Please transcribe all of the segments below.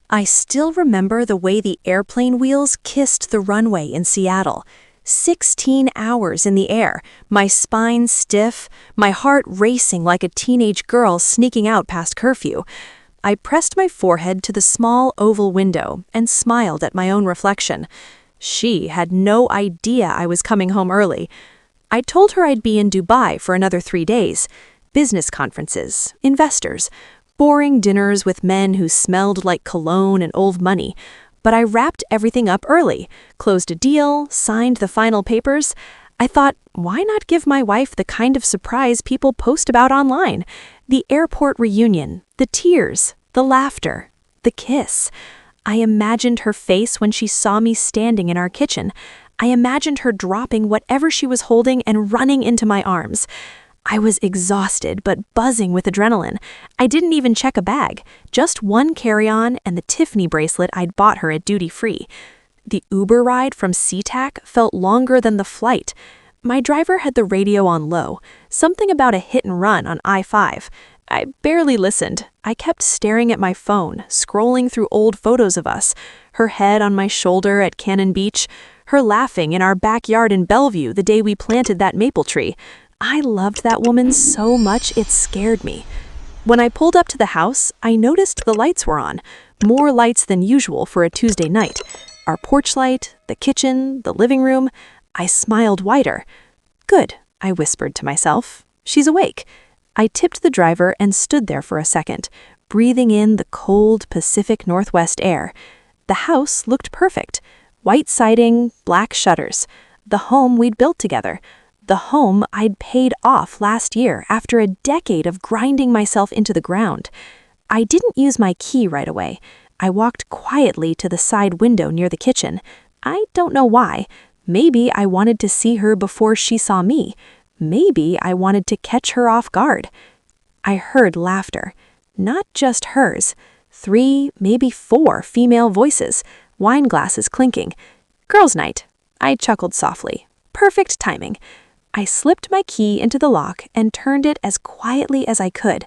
I still remember the way the airplane wheels kissed the runway in Seattle. 16 hours in the air, my spine stiff, my heart racing like a teenage girl sneaking out past curfew. I pressed my forehead to the small oval window and smiled at my own reflection. She had no idea I was coming home early. I told her I'd be in Dubai for another 3 days. Business conferences, investors, boring dinners with men who smelled like cologne and old money. But I wrapped everything up early, closed a deal, signed the final papers. I thought, why not give my wife the kind of surprise people post about online? The airport reunion, the tears, the laughter, the kiss. I imagined her face when she saw me standing in our kitchen. I imagined her dropping whatever she was holding and running into my arms. I was exhausted but buzzing with adrenaline. I didn't even check a bag, just one carry-on and the Tiffany bracelet I'd bought her at duty free. The Uber ride from SeaTac felt longer than the flight. My driver had the radio on low, something about a hit and run on I-5. I barely listened. I kept staring at my phone, scrolling through old photos of us, her head on my shoulder at Cannon Beach, her laughing in our backyard in Bellevue the day we planted that maple tree. I loved that woman so much it scared me. When I pulled up to the house, I noticed the lights were on, more lights than usual for a Tuesday night. Our porch light, the kitchen, the living room. I smiled wider. Good, I whispered to myself. She's awake. I tipped the driver and stood there for a second, breathing in the cold Pacific Northwest air. The house looked perfect. White siding, black shutters. The home we'd built together. The home I'd paid off last year after a decade of grinding myself into the ground. I didn't use my key right away. I walked quietly to the side window near the kitchen. I don't know why. Maybe I wanted to see her before she saw me. Maybe I wanted to catch her off guard. I heard laughter. Not just hers. 3, maybe 4 female voices, wine glasses clinking. Girls' night. I chuckled softly. Perfect timing. I slipped my key into the lock and turned it as quietly as I could.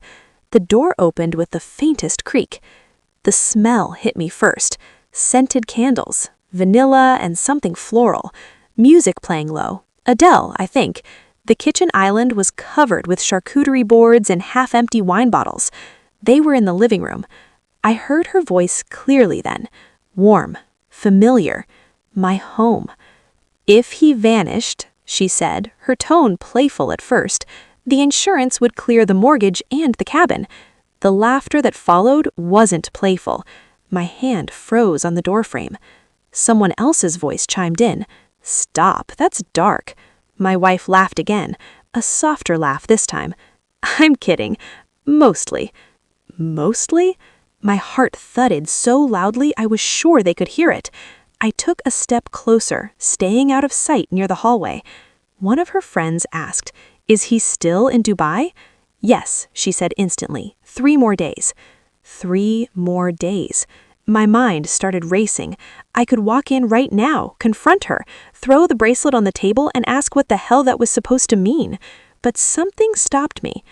The door opened with the faintest creak. The smell hit me first. Scented candles, vanilla and something floral. Music playing low. Adele, I think. The kitchen island was covered with charcuterie boards and half-empty wine bottles. They were in the living room. I heard her voice clearly then. Warm, familiar. My home. If he vanished, she said, her tone playful at first, the insurance would clear the mortgage and the cabin. The laughter that followed wasn't playful. My hand froze on the doorframe. Someone else's voice chimed in. Stop, that's dark. My wife laughed again, a softer laugh this time. I'm kidding. Mostly. Mostly? My heart thudded so loudly I was sure they could hear it. I took a step closer, staying out of sight near the hallway. One of her friends asked, "Is he still in Dubai?" "Yes," she said instantly. 3 more days. 3 more days. My mind started racing. I could walk in right now, confront her, throw the bracelet on the table and ask what the hell that was supposed to mean. But something stopped me.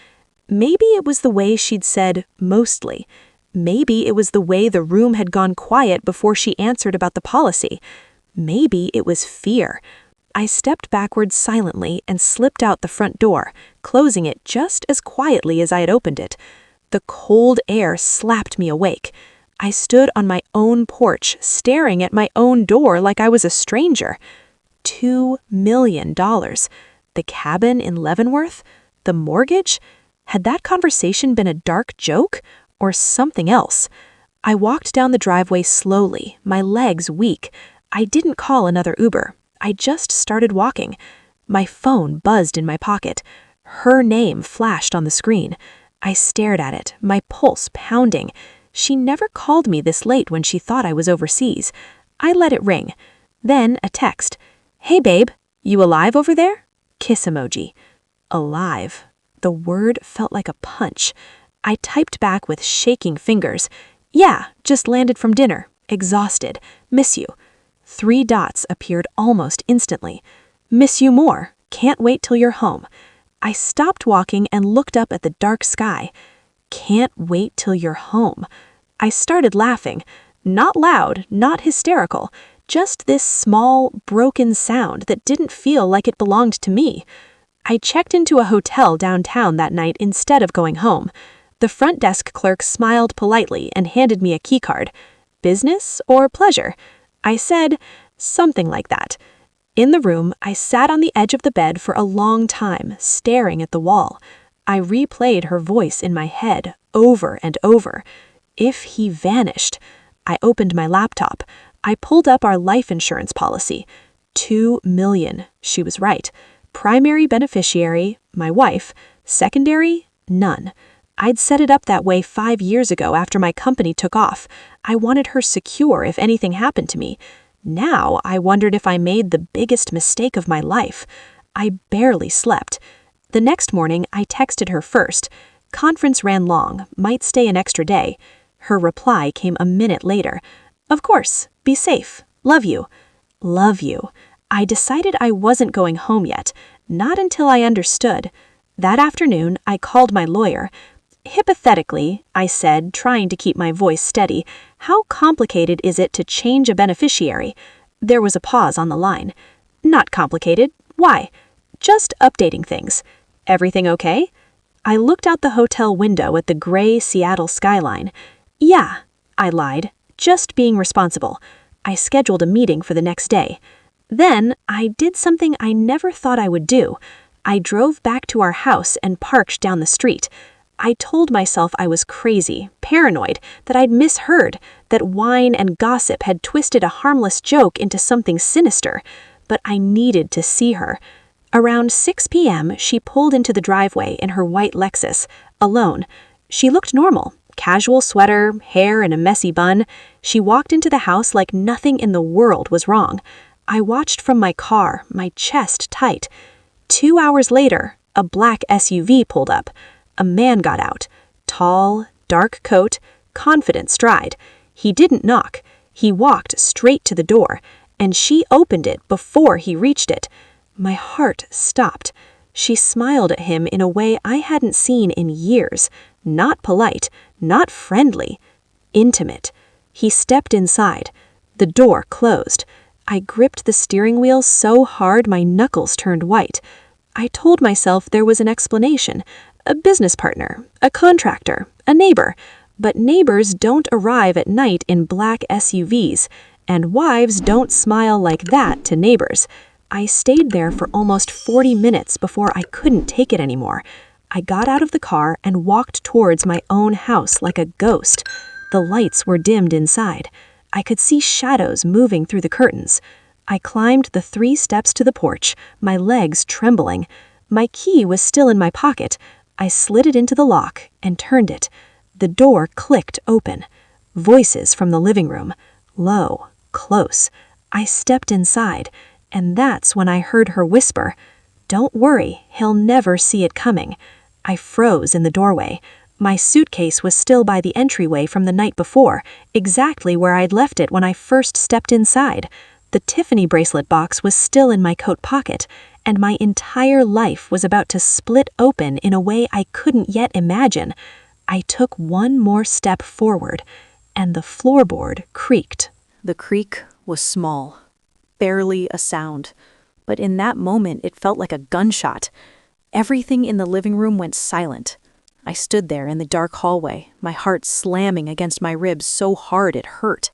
Maybe it was the way she'd said, mostly. Maybe it was the way the room had gone quiet before she answered about the policy. Maybe it was fear. I stepped backwards silently and slipped out the front door, closing it just as quietly as I had opened it. The cold air slapped me awake. I stood on my own porch, staring at my own door like I was a stranger. $2 million. The cabin in Leavenworth? The mortgage? Had that conversation been a dark joke? Or something else? I walked down the driveway slowly, my legs weak. I didn't call another Uber. I just started walking. My phone buzzed in my pocket. Her name flashed on the screen. I stared at it, my pulse pounding. She never called me this late when she thought I was overseas. I let it ring. Then a text. "Hey babe, you alive over there?" Kiss emoji. Alive. The word felt like a punch. I typed back with shaking fingers. "Yeah, just landed from dinner. Exhausted. Miss you." 3 dots appeared almost instantly. "Miss you more. Can't wait till you're home." I stopped walking and looked up at the dark sky. "Can't wait till you're home." I started laughing. Not loud, not hysterical, just this small, broken sound that didn't feel like it belonged to me. I checked into a hotel downtown that night instead of going home. The front desk clerk smiled politely and handed me a keycard. Business or pleasure? I said, something like that. In the room, I sat on the edge of the bed for a long time, staring at the wall. I replayed her voice in my head, over and over. If he vanished. I opened my laptop. I pulled up our life insurance policy. 2 million. She was right. Primary beneficiary, my wife. Secondary, none. I'd set it up that way 5 years ago after my company took off. I wanted her secure if anything happened to me. Now I wondered if I made the biggest mistake of my life. I barely slept. The next morning, I texted her first. Conference ran long, might stay an extra day. Her reply came a minute later. Of course, be safe. Love you. Love you. I decided I wasn't going home yet, not until I understood. That afternoon, I called my lawyer. Hypothetically, I said, trying to keep my voice steady, how complicated is it to change a beneficiary? There was a pause on the line. Not complicated. Why? Just updating things. Everything okay? I looked out the hotel window at the gray Seattle skyline. Yeah, I lied, just being responsible. I scheduled a meeting for the next day. Then I did something I never thought I would do. I drove back to our house and parked down the street. I told myself I was crazy, paranoid, that I'd misheard, that wine and gossip had twisted a harmless joke into something sinister. But I needed to see her. Around 6 p.m., she pulled into the driveway in her white Lexus, alone. She looked normal, casual sweater, hair in a messy bun. She walked into the house like nothing in the world was wrong. I watched from my car, my chest tight. 2 hours later, a black SUV pulled up. A man got out. Tall, dark coat, confident stride. He didn't knock. He walked straight to the door, and she opened it before he reached it. My heart stopped. She smiled at him in a way I hadn't seen in years. Not polite, not friendly. Intimate. He stepped inside. The door closed. I gripped the steering wheel so hard my knuckles turned white. I told myself there was an explanation. A business partner, a contractor, a neighbor. But neighbors don't arrive at night in black SUVs, and wives don't smile like that to neighbors. I stayed there for almost 40 minutes before I couldn't take it anymore. I got out of the car and walked towards my own house like a ghost. The lights were dimmed inside. I could see shadows moving through the curtains. I climbed the 3 steps to the porch, my legs trembling. My key was still in my pocket. I slid it into the lock and turned it. The door clicked open. Voices from the living room. Low, close. I stepped inside, and that's when I heard her whisper, "Don't worry, he'll never see it coming." I froze in the doorway. My suitcase was still by the entryway from the night before, exactly where I'd left it when I first stepped inside. The Tiffany bracelet box was still in my coat pocket, and my entire life was about to split open in a way I couldn't yet imagine. I took one more step forward, and the floorboard creaked. The creak was small, barely a sound, but in that moment it felt like a gunshot. Everything in the living room went silent. I stood there in the dark hallway, my heart slamming against my ribs so hard it hurt.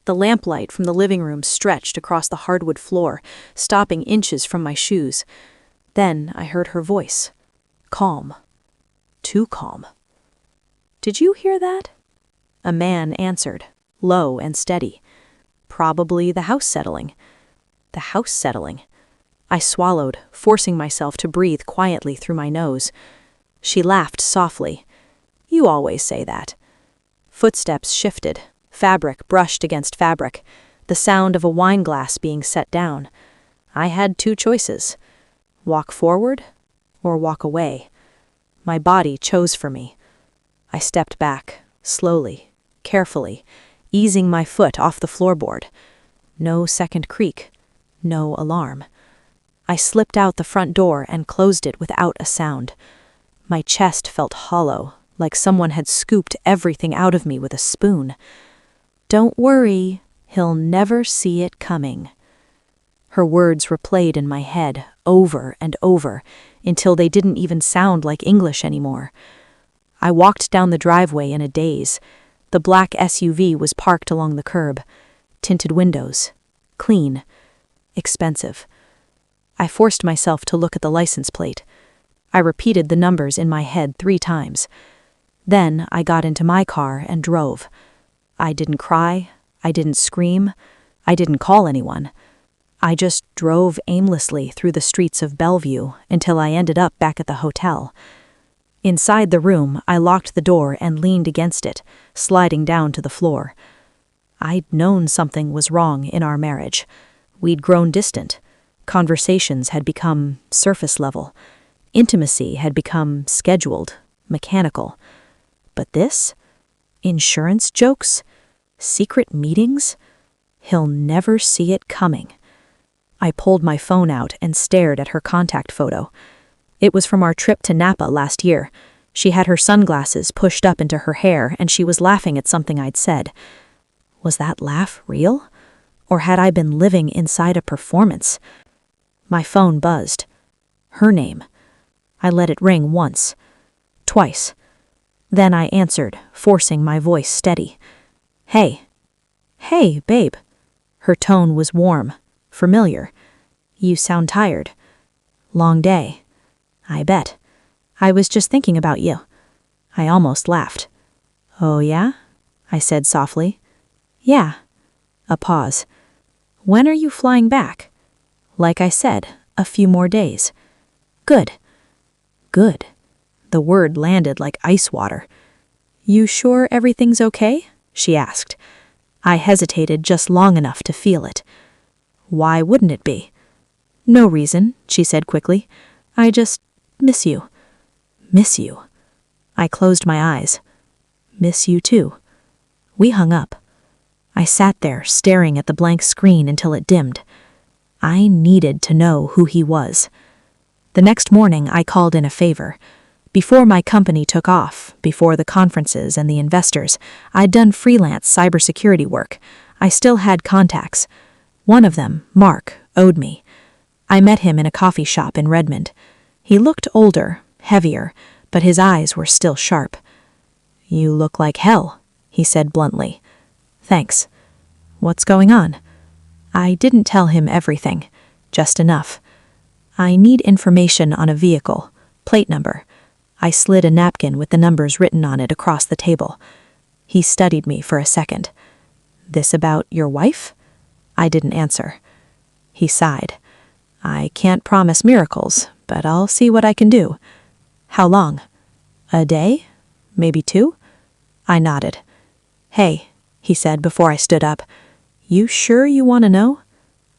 The lamplight from the living room stretched across the hardwood floor, stopping inches from my shoes. Then I heard her voice. Calm. Too calm. "Did you hear that?" A man answered, low and steady. Probably the house settling. The house settling. I swallowed, forcing myself to breathe quietly through my nose. She laughed softly. "You always say that." Footsteps shifted. Fabric brushed against fabric, the sound of a wine glass being set down. I had 2 choices. Walk forward or walk away. My body chose for me. I stepped back, slowly, carefully, easing my foot off the floorboard. No second creak, no alarm. I slipped out the front door and closed it without a sound. My chest felt hollow, like someone had scooped everything out of me with a spoon. Don't worry, he'll never see it coming. Her words replayed in my head over and over until they didn't even sound like English anymore. I walked down the driveway in a daze. The black SUV was parked along the curb. Tinted windows. Clean. Expensive. I forced myself to look at the license plate. I repeated the numbers in my head 3 times. Then I got into my car and drove. I didn't cry. I didn't scream. I didn't call anyone. I just drove aimlessly through the streets of Bellevue until I ended up back at the hotel. Inside the room, I locked the door and leaned against it, sliding down to the floor. I'd known something was wrong in our marriage. We'd grown distant. Conversations had become surface level. Intimacy had become scheduled, mechanical. But this? Insurance jokes? Secret meetings? He'll never see it coming. I pulled my phone out and stared at her contact photo. It was from our trip to Napa last year. She had her sunglasses pushed up into her hair and she was laughing at something I'd said. Was that laugh real? Or had I been living inside a performance? My phone buzzed. Her name. I let it ring once. Twice. Then I answered, forcing my voice steady. Hey. Hey, babe. Her tone was warm. Familiar. You sound tired. Long day. I bet. I was just thinking about you. I almost laughed. Oh, yeah? I said softly. Yeah. A pause. When are you flying back? Like I said, a few more days. Good. Good. The word landed like ice water. You sure everything's okay? She asked. I hesitated just long enough to feel it. Why wouldn't it be? No reason, she said quickly. I just miss you. Miss you. I closed my eyes. Miss you too. We hung up. I sat there staring at the blank screen until it dimmed. I needed to know who he was. The next morning I called in a favor. Before my company took off, before the conferences and the investors, I'd done freelance cybersecurity work. I still had contacts. One of them, Mark, owed me. I met him in a coffee shop in Redmond. He looked older, heavier, but his eyes were still sharp. You look like hell, he said bluntly. Thanks. What's going on? I didn't tell him everything, just enough. I need information on a vehicle, plate number. I slid a napkin with the numbers written on it across the table. He studied me for a second. This about your wife? I didn't answer. He sighed. I can't promise miracles, but I'll see what I can do. How long? A day? Maybe 2? I nodded. Hey, he said before I stood up. You sure you want to know?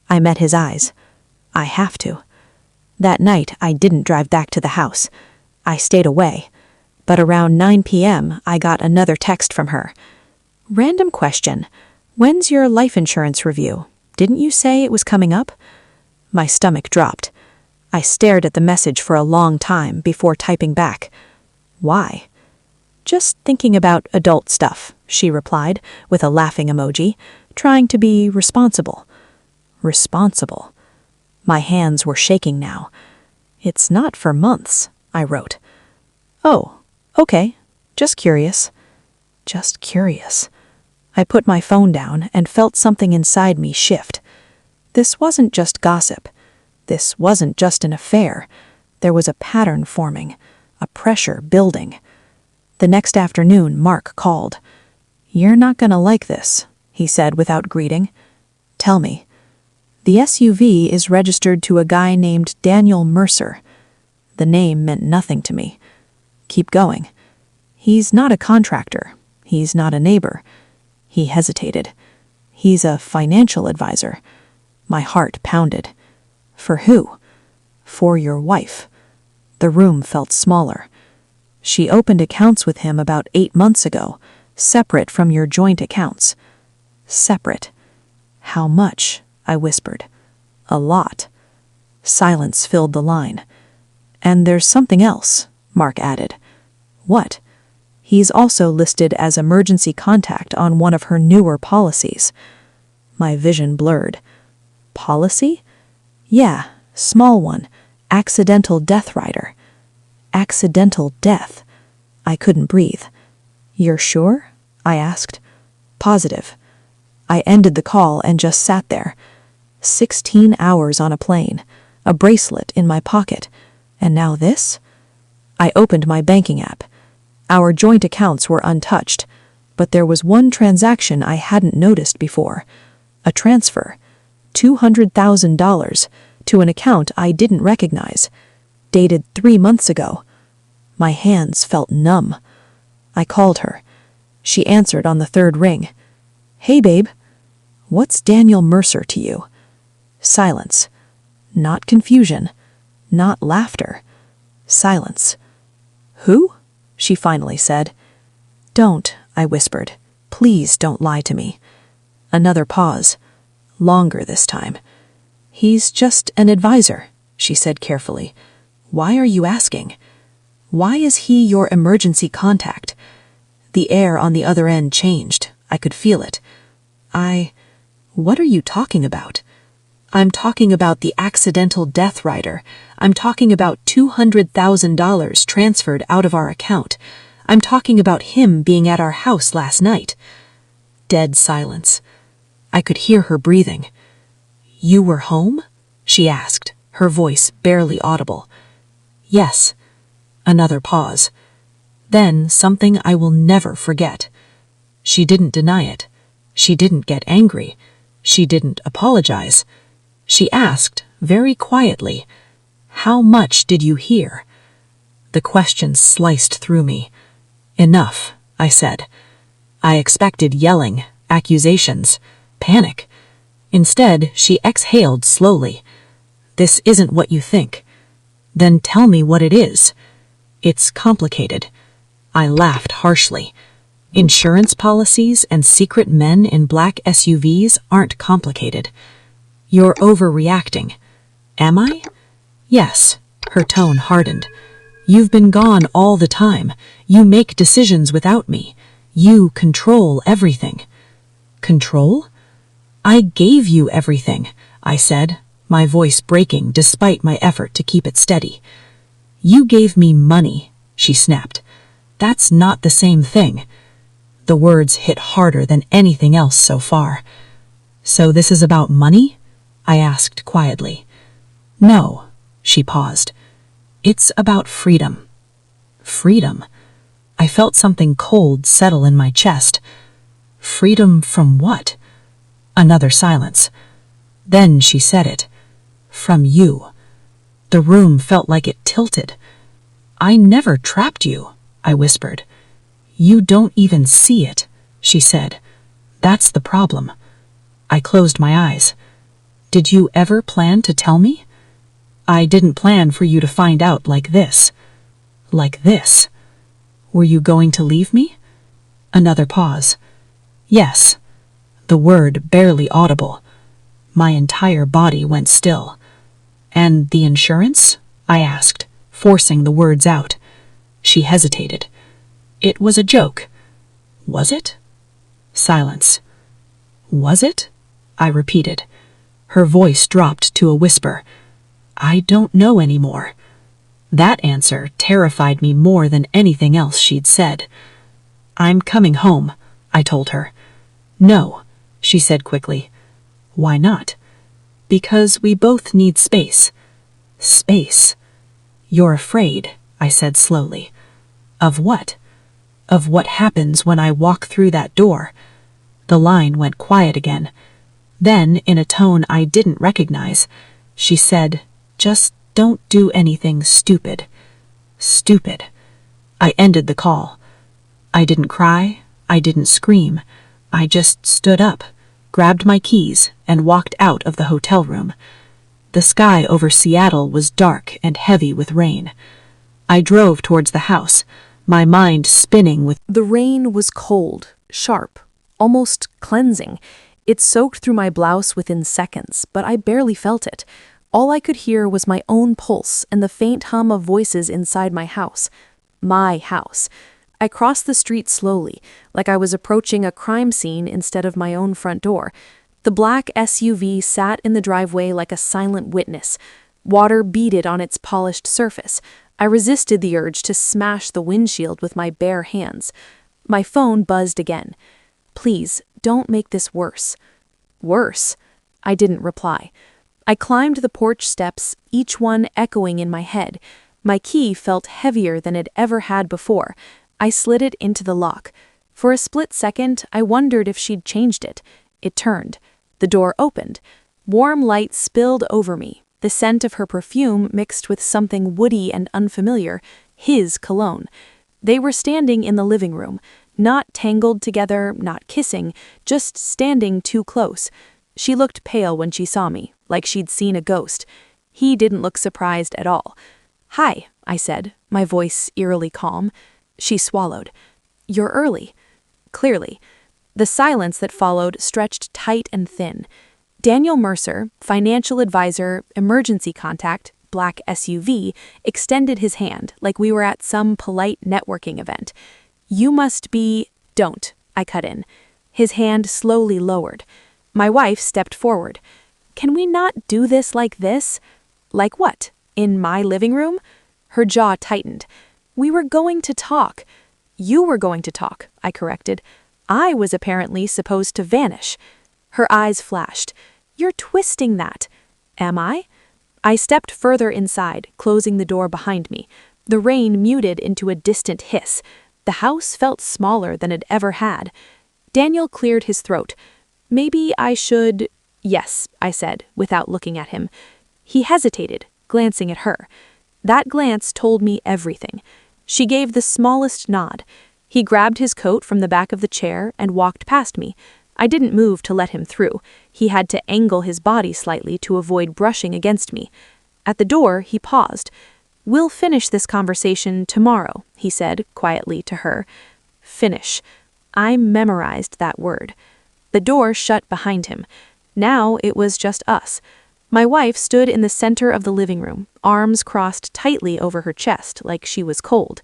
I met his eyes. I have to. That night, I didn't drive back to the house. I stayed away. But around 9 p.m., I got another text from her. Random question. When's your life insurance review? Didn't you say it was coming up? My stomach dropped. I stared at the message for a long time before typing back. Why? Just thinking about adult stuff, she replied with a laughing emoji, trying to be responsible. Responsible. My hands were shaking now. It's not for months, I wrote. Oh, okay. Just curious. Just curious. I put my phone down and felt something inside me shift. This wasn't just gossip. This wasn't just an affair. There was a pattern forming, a pressure building. The next afternoon, Mark called. You're not gonna like this, he said without greeting. Tell me. The SUV is registered to a guy named Daniel Mercer. The name meant nothing to me. Keep going. He's not a contractor. He's not a neighbor. He hesitated. He's a financial advisor. My heart pounded. For who? For your wife. The room felt smaller. She opened accounts with him about 8 months ago, separate from your joint accounts. Separate. How much? I whispered. A lot. Silence filled the line. And there's something else, Mark added. What? He's also listed as emergency contact on one of her newer policies. My vision blurred. Policy? Yeah, small one. Accidental death rider. Accidental death. I couldn't breathe. You're sure? I asked. Positive. I ended the call and just sat there. 16 hours on a plane, a bracelet in my pocket, and now this? I opened my banking app. Our joint accounts were untouched, but there was one transaction I hadn't noticed before. A transfer. $200,000 to an account I didn't recognize, dated 3 months ago. My hands felt numb. I called her. She answered on the third ring. Hey, babe. What's Daniel Mercer to you? Silence. Not confusion. Not laughter. Silence. Who? She finally said. Don't, I whispered. Please don't lie to me. Another pause. Longer this time. He's just an advisor, she said carefully. Why are you asking? Why is he your emergency contact? The air on the other end changed. I could feel it. What are you talking about? I'm talking about the accidental death rider. I'm talking about $200,000 transferred out of our account. I'm talking about him being at our house last night. Dead silence. I could hear her breathing. You were home? She asked, her voice barely audible. Yes. Another pause. Then something I will never forget. She didn't deny it. She didn't get angry. She didn't apologize. She asked, very quietly, How much did you hear? The question sliced through me. Enough, I said. I expected yelling, accusations, panic. Instead, she exhaled slowly. This isn't what you think. Then tell me what it is. It's complicated. I laughed harshly. Insurance policies and secret men in black SUVs aren't complicated. You're overreacting. Am I? Yes. Her tone hardened. You've been gone all the time. You make decisions without me. You control everything. Control? I gave you everything, I said, my voice breaking despite my effort to keep it steady. You gave me money, she snapped. That's not the same thing. The words hit harder than anything else so far. So this is about money? I asked quietly. No, she paused. It's about freedom. Freedom? I felt something cold settle in my chest. Freedom from what? Another silence. Then she said it. From you. The room felt like it tilted. I never trapped you, I whispered. You don't even see it, she said. That's the problem. I closed my eyes. Did you ever plan to tell me? I didn't plan for you to find out like this. Like this. Were you going to leave me? Another pause. Yes. The word barely audible. My entire body went still. And the insurance? I asked, forcing the words out. She hesitated. It was a joke. Was it? Silence. Was it? I repeated. Her voice dropped to a whisper. I don't know anymore. That answer terrified me more than anything else she'd said. I'm coming home, I told her. No, she said quickly. Why not? Because we both need space. Space. You're afraid, I said slowly. Of what? Of what happens when I walk through that door. The line went quiet again. Then, in a tone I didn't recognize, she said, Just don't do anything stupid. Stupid. I ended the call. I didn't cry. I didn't scream. I just stood up, grabbed my keys, and walked out of the hotel room. The sky over Seattle was dark and heavy with rain. I drove towards the house, my mind spinning with... The rain was cold, sharp, almost cleansing. It soaked through my blouse within seconds, but I barely felt it. All I could hear was my own pulse and the faint hum of voices inside my house. My house. I crossed the street slowly, like I was approaching a crime scene instead of my own front door. The black SUV sat in the driveway like a silent witness. Water beaded on its polished surface. I resisted the urge to smash the windshield with my bare hands. My phone buzzed again. "Please, don't make this worse." "Worse?" I didn't reply. I climbed the porch steps, each one echoing in my head. My key felt heavier than it ever had before. I slid it into the lock. For a split second, I wondered if she'd changed it. It turned. The door opened. Warm light spilled over me, the scent of her perfume mixed with something woody and unfamiliar, his cologne. They were standing in the living room, not tangled together, not kissing, just standing too close. She looked pale when she saw me, like she'd seen a ghost. He didn't look surprised at all. "Hi," I said, my voice eerily calm. She swallowed. "You're early." Clearly. The silence that followed stretched tight and thin. Daniel Mercer, financial advisor, emergency contact, black SUV, extended his hand like we were at some polite networking event. "You must be—" "Don't," I cut in. His hand slowly lowered. My wife stepped forward. "Can we not do this like this?" "Like what? In my living room?" Her jaw tightened. "We were going to talk." "You were going to talk," I corrected. I was apparently supposed to vanish. Her eyes flashed. "You're twisting that." "Am I?" I stepped further inside, closing the door behind me. The rain muted into a distant hiss. The house felt smaller than it ever had. Daniel cleared his throat. "Maybe I should—" "Yes," I said, without looking at him. He hesitated, glancing at her. That glance told me everything. She gave the smallest nod. He grabbed his coat from the back of the chair and walked past me. I didn't move to let him through. He had to angle his body slightly to avoid brushing against me. At the door, he paused. "We'll finish this conversation tomorrow," he said quietly to her. Finish. I memorized that word. The door shut behind him. Now it was just us. My wife stood in the center of the living room, arms crossed tightly over her chest like she was cold.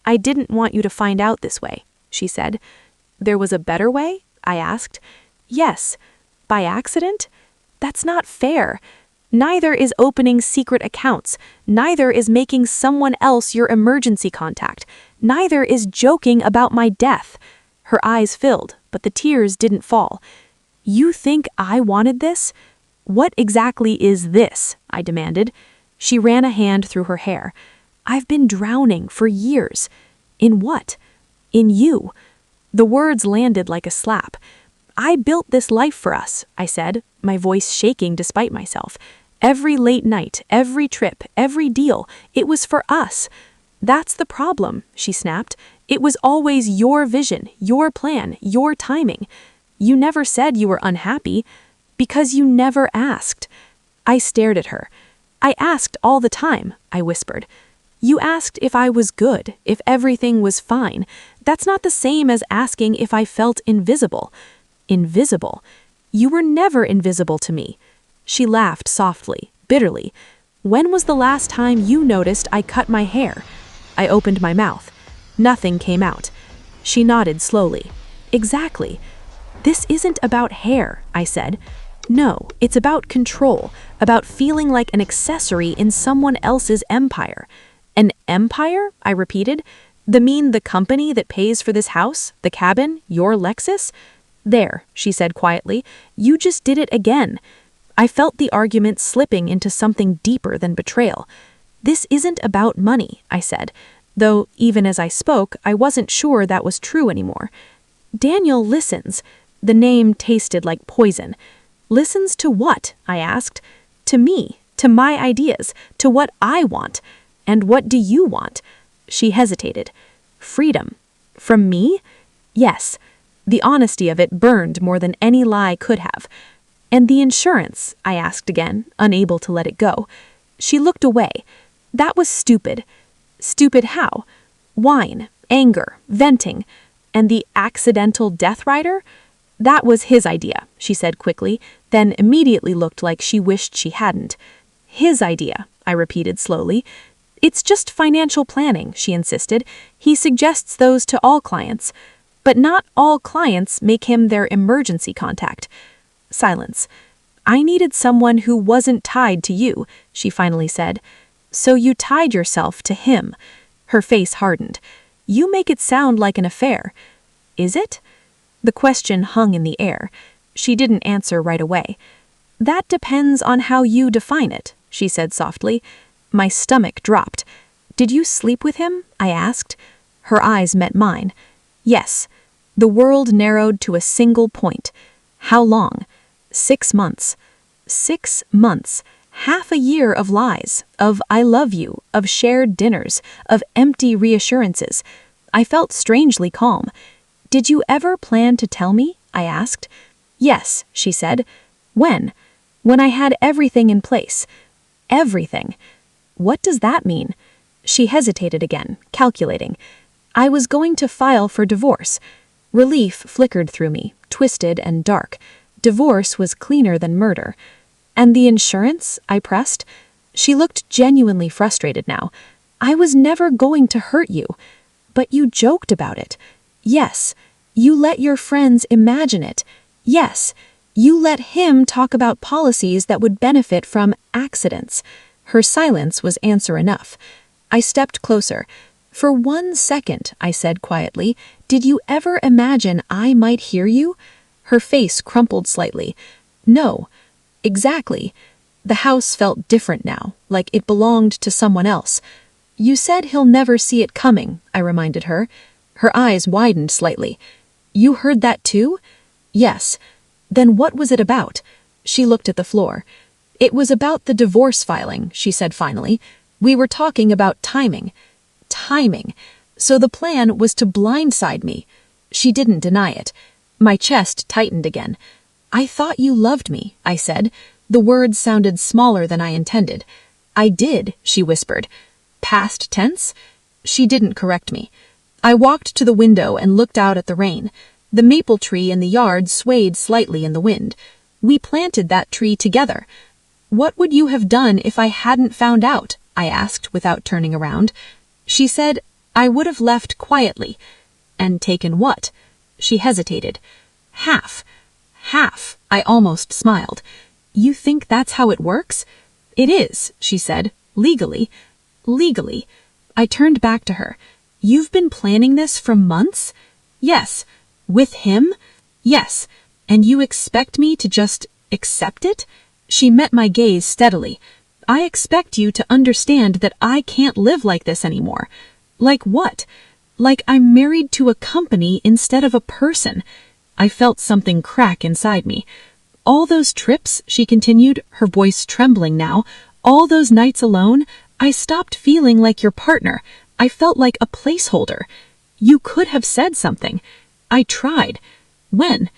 "I didn't want you to find out this way," she said. "There was a better way?" I asked. "Yes." "By accident?" "That's not fair. Neither is opening secret accounts. Neither is making someone else your emergency contact. Neither is joking about my death." Her eyes filled, but the tears didn't fall. "You think I wanted this?" "What exactly is this?" I demanded. She ran a hand through her hair. "I've been drowning for years." "In what?" "In you." The words landed like a slap. "I built this life for us," I said, my voice shaking despite myself. "Every late night, every trip, every deal, it was for us." "That's the problem," she snapped. "It was always your vision, your plan, your timing. You never said you were unhappy, because you never asked." I stared at her. "I asked all the time," I whispered. "You asked if I was good, if everything was fine. That's not the same as asking if I felt invisible." "Invisible? You were never invisible to me." She laughed softly, bitterly. "When was the last time you noticed I cut my hair?" I opened my mouth. Nothing came out. She nodded slowly. "Exactly. This isn't about hair," I said. "No, it's about control, about feeling like an accessory in someone else's empire." "An empire?" I repeated. The company that pays for this house, the cabin, your Lexus?" "There," she said quietly. "You just did it again." I felt the argument slipping into something deeper than betrayal. "This isn't about money," I said, though even as I spoke, I wasn't sure that was true anymore. "Daniel listens." The name tasted like poison. "Listens to what?" I asked. "To me, to my ideas, to what I want." "And what do you want?" She hesitated. "Freedom." "From me?" "Yes." The honesty of it burned more than any lie could have. "And the insurance?" I asked again, unable to let it go. She looked away. "That was stupid." "Stupid how?" "Wine, anger, venting." "And the accidental death rider?" "That was his idea," she said quickly, then immediately looked like she wished she hadn't. "His idea," I repeated slowly. It's just financial planning, she insisted. He suggests those to all clients. But not all clients make him their emergency contact. Silence. I needed someone who wasn't tied to you, she finally said. So you tied yourself to him. Her face hardened. You make it sound like an affair. Is it? The question hung in the air. She didn't answer right away. That depends on how you define it, she said softly. My stomach dropped. Did you sleep with him? I asked. Her eyes met mine. Yes. The world narrowed to a single point. How long? 6 months. 6 months. Half a year of lies, of I love you, of shared dinners, of empty reassurances. I felt strangely calm. Did you ever plan to tell me? I asked. Yes, she said. When? When I had everything in place. Everything. What does that mean? She hesitated again, calculating. I was going to file for divorce. Relief flickered through me, twisted and dark. Divorce was cleaner than murder. And the insurance? I pressed. She looked genuinely frustrated now. I was never going to hurt you. But you joked about it. Yes. You let your friends imagine it. Yes. You let him talk about policies that would benefit from accidents. Her silence was answer enough. I stepped closer. For 1 second, I said quietly, did you ever imagine I might hear you? Her face crumpled slightly. No. Exactly. The house felt different now, like it belonged to someone else. You said he'll never see it coming, I reminded her. Her eyes widened slightly. You heard that too? Yes. Then what was it about? She looked at the floor. It was about the divorce filing, she said finally. We were talking about timing. Timing. So the plan was to blindside me. She didn't deny it. My chest tightened again. I thought you loved me, I said. The words sounded smaller than I intended. I did, she whispered. Past tense? She didn't correct me. I walked to the window and looked out at the rain. The maple tree in the yard swayed slightly in the wind. We planted that tree together. What would you have done if I hadn't found out? I asked without turning around. She said, I would have left quietly. And taken what? She hesitated. Half. Half. I almost smiled. You think that's how it works? It is, she said. Legally. Legally. I turned back to her. You've been planning this for months? Yes. With him? Yes. And you expect me to just accept it? She met my gaze steadily. I expect you to understand that I can't live like this anymore. Like what? Like I'm married to a company instead of a person. I felt something crack inside me. All those trips, she continued, her voice trembling now, all those nights alone, I stopped feeling like your partner. I felt like a placeholder. You could have said something. I tried. When?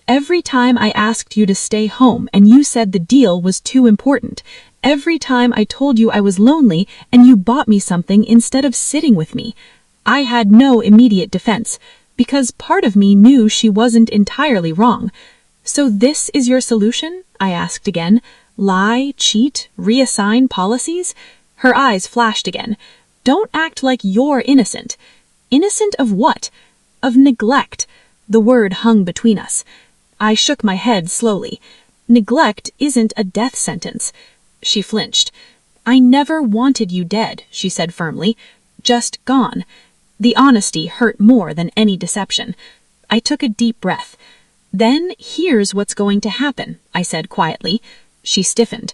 Every time I asked you to stay home and you said the deal was too important. Every time I told you I was lonely and you bought me something instead of sitting with me. I had no immediate defense, because part of me knew she wasn't entirely wrong. So this is your solution? I asked again. Lie, cheat, reassign policies? Her eyes flashed again. Don't act like you're innocent. Innocent of what? Of neglect. The word hung between us. I shook my head slowly. Neglect isn't a death sentence. She flinched. I never wanted you dead, she said firmly. Just gone. The honesty hurt more than any deception. I took a deep breath. Then here's what's going to happen, I said quietly. She stiffened.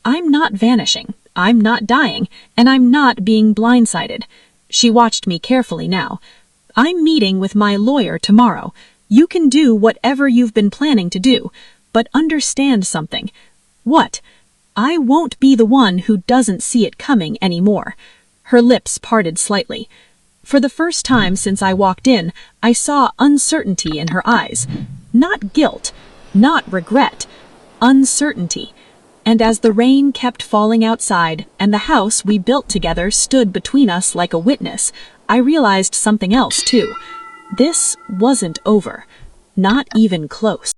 I'm not vanishing. I'm not dying. And I'm not being blindsided. She watched me carefully now. I'm meeting with my lawyer tomorrow. You can do whatever you've been planning to do, but understand something. What? I won't be the one who doesn't see it coming anymore. Her lips parted slightly. For the first time since I walked in, I saw uncertainty in her eyes. Not guilt, not regret, uncertainty. And as the rain kept falling outside and the house we built together stood between us like a witness, I realized something else too. This wasn't over. Not even close.